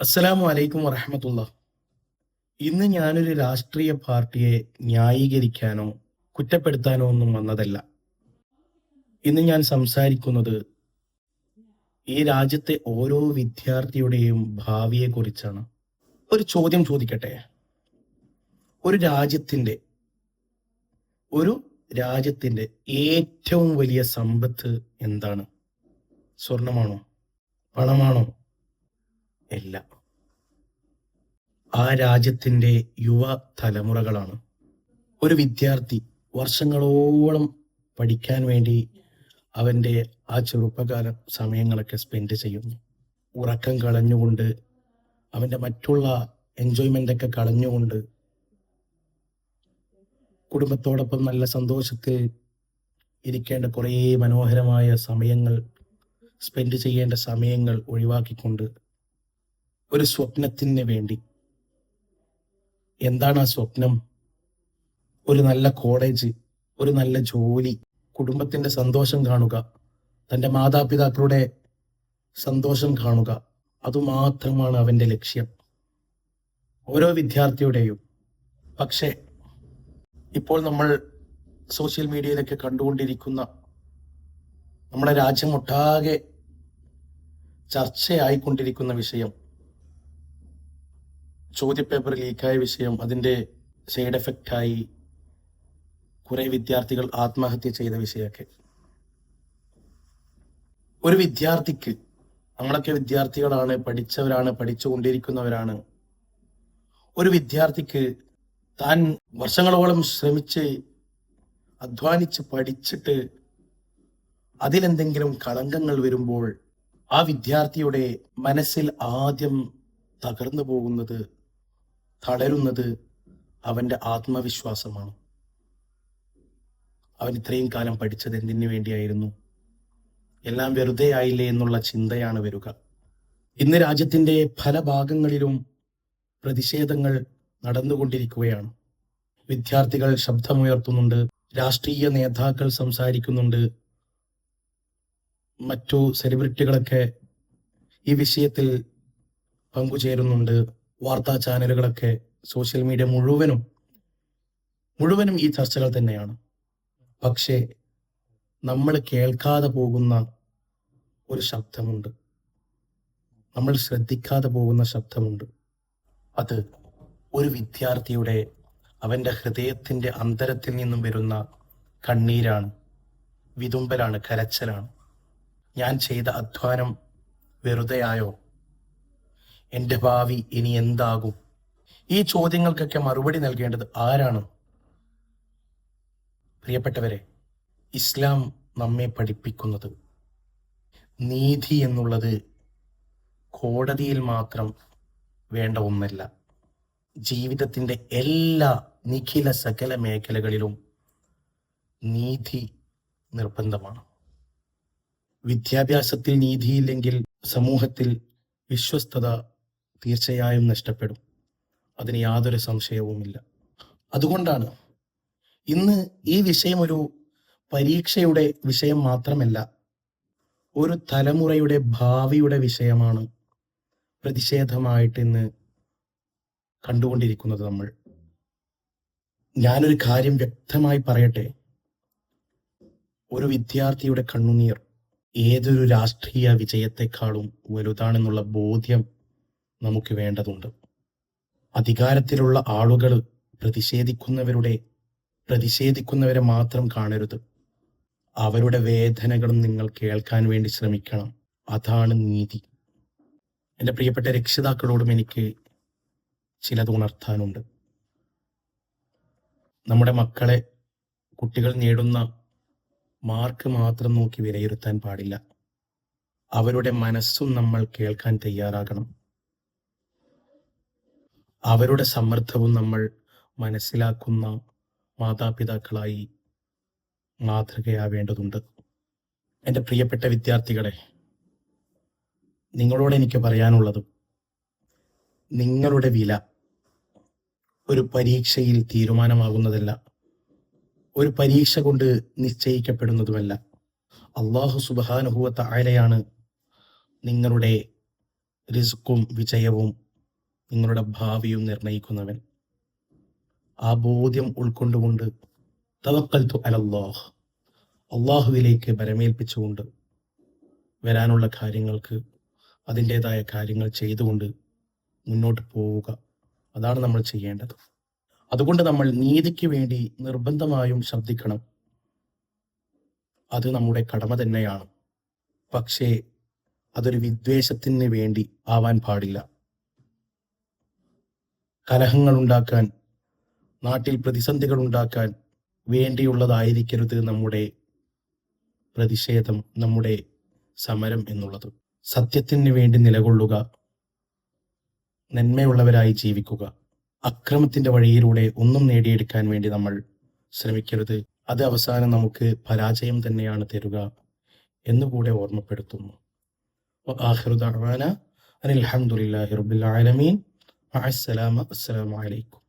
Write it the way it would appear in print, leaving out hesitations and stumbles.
അസ്സലാമു അലൈക്കും വറഹമത്തുള്ള. ഇന്ന് ഞാനൊരു രാഷ്ട്രീയ പാർട്ടിയെ ന്യായീകരിക്കാനോ കുറ്റപ്പെടുത്താനോ ഒന്നും വന്നതല്ല. ഇന്ന് ഞാൻ സംസാരിക്കുന്നത് ഈ രാജ്യത്തെ ഓരോ വിദ്യാർത്ഥിയുടെയും ഭാവിയെക്കുറിച്ചാണ്. ഒരു ചോദ്യം ചോദിക്കട്ടെ. ഒരു രാജ്യത്തിന്റെ ഒരു രാജ്യത്തിന്റെ ഏറ്റവും വലിയ സമ്പത്ത് എന്താണ്? സ്വർണമാണോ? പണമാണോ? അല്ല. ആ രാജ്യത്തിന്റെ യുവ തലമുറകളാണ്. ഒരു വിദ്യാർത്ഥി വർഷങ്ങളോളം പഠിക്കാൻ വേണ്ടി അവൻ്റെ ആ ചെറുപ്പകാല സമയങ്ങളൊക്കെ സ്പെൻഡ് ചെയ്യുന്നു. ഉറക്കം കളഞ്ഞുകൊണ്ട്, അവൻ്റെ മറ്റുള്ള എൻജോയ്മെൻ്റ് ഒക്കെ കളഞ്ഞുകൊണ്ട്, കുടുംബത്തോടൊപ്പം നല്ല സന്തോഷത്തിൽ ഇരിക്കേണ്ട കുറേ മനോഹരമായ സമയങ്ങൾ, സ്പെൻഡ് ചെയ്യേണ്ട സമയങ്ങൾ ഒഴിവാക്കിക്കൊണ്ട് ഒരു സ്വപ്നത്തിന് വേണ്ടി. എന്താണ് ആ സ്വപ്നം? ഒരു നല്ല കോളേജ്, ഒരു നല്ല ജോലി, കുടുംബത്തിന്റെ സന്തോഷം കാണുക, തൻ്റെ മാതാപിതാക്കളുടെ സന്തോഷം കാണുക. അതുമാത്രമാണ് അവൻ്റെ ലക്ഷ്യം, ഓരോ വിദ്യാർത്ഥിയുടെയും. പക്ഷേ ഇപ്പോൾ നമ്മൾ സോഷ്യൽ മീഡിയയിലൊക്കെ കണ്ടുകൊണ്ടിരിക്കുന്ന, നമ്മുടെ രാജ്യമൊട്ടാകെ ചർച്ചയായിക്കൊണ്ടിരിക്കുന്ന വിഷയം, ചോദ്യപേപ്പർ ലീക്കായ വിഷയം, അതിൻ്റെ സൈഡ് എഫക്റ്റായി കുറെ വിദ്യാർത്ഥികൾ ആത്മഹത്യ ചെയ്ത വിഷയമൊക്കെ. ഒരു വിദ്യാർത്ഥിക്ക്, നമ്മളൊക്കെ വിദ്യാർത്ഥികളാണ്, പഠിച്ചവരാണ്, പഠിച്ചുകൊണ്ടിരിക്കുന്നവരാണ്. ഒരു വിദ്യാർത്ഥിക്ക് താൻ വർഷങ്ങളോളം ശ്രമിച്ച് അധ്വാനിച്ച് പഠിച്ചിട്ട് അതിലെന്തെങ്കിലും കളങ്കങ്ങൾ വരുമ്പോൾ ആ വിദ്യാർത്ഥിയുടെ മനസ്സിൽ ആദ്യം തകർന്നു പോകുന്നത്, തളരുന്നത് അവൻ്റെ ആത്മവിശ്വാസമാണ്. അവൻ ഇത്രയും കാലം പഠിച്ചത് എന്തിനു വേണ്ടിയായിരുന്നു? എല്ലാം വെറുതെ ആയില്ലേ എന്നുള്ള ചിന്തയാണ് വരിക. ഇന്ന് രാജ്യത്തിന്റെ പല ഭാഗങ്ങളിലും പ്രതിഷേധങ്ങൾ നടന്നുകൊണ്ടിരിക്കുകയാണ്. വിദ്യാർത്ഥികൾ ശബ്ദമുയർത്തുന്നുണ്ട്, രാഷ്ട്രീയ നേതാക്കൾ സംസാരിക്കുന്നുണ്ട്, മറ്റു സെലിബ്രിറ്റികളൊക്കെ ഈ വിഷയത്തിൽ പങ്കുചേരുന്നുണ്ട്. വാർത്താ ചാനലുകളൊക്കെ, സോഷ്യൽ മീഡിയ മുഴുവനും ഈ ചർച്ചകൾ തന്നെയാണ്. പക്ഷേ നമ്മൾ കേൾക്കാതെ പോകുന്ന ഒരു ശബ്ദമുണ്ട്, നമ്മൾ ശ്രദ്ധിക്കാതെ പോകുന്ന ശബ്ദമുണ്ട്. അത് ഒരു വിദ്യാർത്ഥിയുടെ, അവൻ്റെ ഹൃദയത്തിൻ്റെ അന്തരത്തിൽ നിന്നും വരുന്ന കണ്ണീരാണ്, വിതുമ്പലാണ്, കരച്ചലാണ്. ഞാൻ ചെയ്ത അധ്വാനം വെറുതെയായോ? എൻ്റെ ഭാവി ഇനി എന്താകും? ഈ ചോദ്യങ്ങൾക്കൊക്കെ മറുപടി നൽകേണ്ടത് ആരാണ്? പ്രിയപ്പെട്ടവരെ, ഇസ്ലാം നമ്മെ പഠിപ്പിക്കുന്നത് നീതി എന്നുള്ളത് കോടതിയിൽ മാത്രം വേണ്ട ഒന്നല്ല. ജീവിതത്തിൻ്റെ എല്ലാ നിഖില സകല മേഖലകളിലും നീതി നിർബന്ധമാണ്. വിദ്യാഭ്യാസത്തിൽ നീതിയില്ലെങ്കിൽ സമൂഹത്തിൽ വിശ്വസ്തത തീർച്ചയായും നഷ്ടപ്പെടും. അതിന് യാതൊരു സംശയവുമില്ല. അതുകൊണ്ടാണ് ഇന്ന് ഈ വിഷയം ഒരു പരീക്ഷയുടെ വിഷയം മാത്രമല്ല, ഒരു തലമുറയുടെ ഭാവിയുടെ വിഷയമാണ് പ്രതിഷേധമായിട്ട് ഇന്ന് കണ്ടുകൊണ്ടിരിക്കുന്നത് നമ്മൾ. ഞാനൊരു കാര്യം വ്യക്തമായി പറയട്ടെ. ഒരു വിദ്യാർത്ഥിയുടെ കണ്ണുനീർ ഏതൊരു രാഷ്ട്രീയ വിജയത്തെക്കാളും വലുതാണെന്നുള്ള ബോധ്യം നമുക്ക് വേണ്ടതുണ്ട്. അധികാരത്തിലുള്ള ആളുകൾ പ്രതിഷേധിക്കുന്നവരെ മാത്രം കാണരുത്. അവരുടെ വേദനകളും നിങ്ങൾ കേൾക്കാൻ വേണ്ടി ശ്രമിക്കണം. അതാണ് നീതി. എൻ്റെ പ്രിയപ്പെട്ട രക്ഷിതാക്കളോടും എനിക്ക് ചിലത് ഉണർത്താനുണ്ട്. നമ്മുടെ കുട്ടികൾ നേടുന്ന മാർക്ക് മാത്രം നോക്കി വിലയിരുത്താൻ പാടില്ല. അവരുടെ മനസ്സും നമ്മൾ കേൾക്കാൻ തയ്യാറാകണം. അവരുടെ സമ്മർദ്ദവും നമ്മൾ മനസ്സിലാക്കുന്ന മാതാപിതാക്കളായി മാതൃകയാവേണ്ടതുണ്ട്. എൻ്റെ പ്രിയപ്പെട്ട വിദ്യാർത്ഥികളെ, നിങ്ങളോട് എനിക്ക് പറയാനുള്ളത്, നിങ്ങളുടെ വില ഒരു പരീക്ഷയിൽ തീരുമാനമാകുന്നതല്ല, ഒരു പരീക്ഷ കൊണ്ട് നിശ്ചയിക്കപ്പെടുന്നതുമല്ല. അല്ലാഹു സുബ്ഹാനഹു വ തആലയാണ് നിങ്ങളുടെ റിസ്ക്കും വിജയവും നിങ്ങളുടെ ഭാവിയും നിർണയിക്കുന്നവൻ. ആ ബോധ്യം ഉൾക്കൊണ്ടുകൊണ്ട് തവക്കൽതു അലല്ലാഹ്, അള്ളാഹുവിലേക്ക് ബരമേൽപ്പിച്ചുകൊണ്ട് വരാനുള്ള കാര്യങ്ങൾക്ക് അതിൻ്റെതായ കാര്യങ്ങൾ ചെയ്തുകൊണ്ട് മുന്നോട്ട് പോവുക. അതാണ് നമ്മൾ ചെയ്യേണ്ടത്. അതുകൊണ്ട് നമ്മൾ നീതിക്ക് വേണ്ടി നിർബന്ധമായും ശബ്ദിക്കണം. അത് നമ്മുടെ കടമ തന്നെയാണ്. പക്ഷേ അതൊരു വിദ്വേഷത്തിന് വേണ്ടി ആവാൻ പാടില്ല. കലഹങ്ങൾ ഉണ്ടാക്കാൻ, നാട്ടിൽ പ്രതിസന്ധികൾ ഉണ്ടാക്കാൻ വേണ്ടിയുള്ളതായിരിക്കരുത് നമ്മുടെ പ്രതിഷേധം, നമ്മുടെ സമരം എന്നുള്ളത്. സത്യത്തിന് വേണ്ടി നിലകൊള്ളുക, നന്മയുള്ളവരായി ജീവിക്കുക. അക്രമത്തിന്റെ വഴിയിലൂടെ ഒന്നും നേടിയെടുക്കാൻ വേണ്ടി നമ്മൾ ശ്രമിക്കരുത്. അത് അവസാനം നമുക്ക് പരാജയം തന്നെയാണ് തരുക എന്നുകൂടെ ഓർമ്മപ്പെടുത്തുന്നു. വആഖിറു ദഅവാന അനിൽ ഹംദുലില്ലാഹി റബ്ബിൽ ആലമീൻ. മഅസ്സലാമ. അസ്സലാമു അലൈക്കും.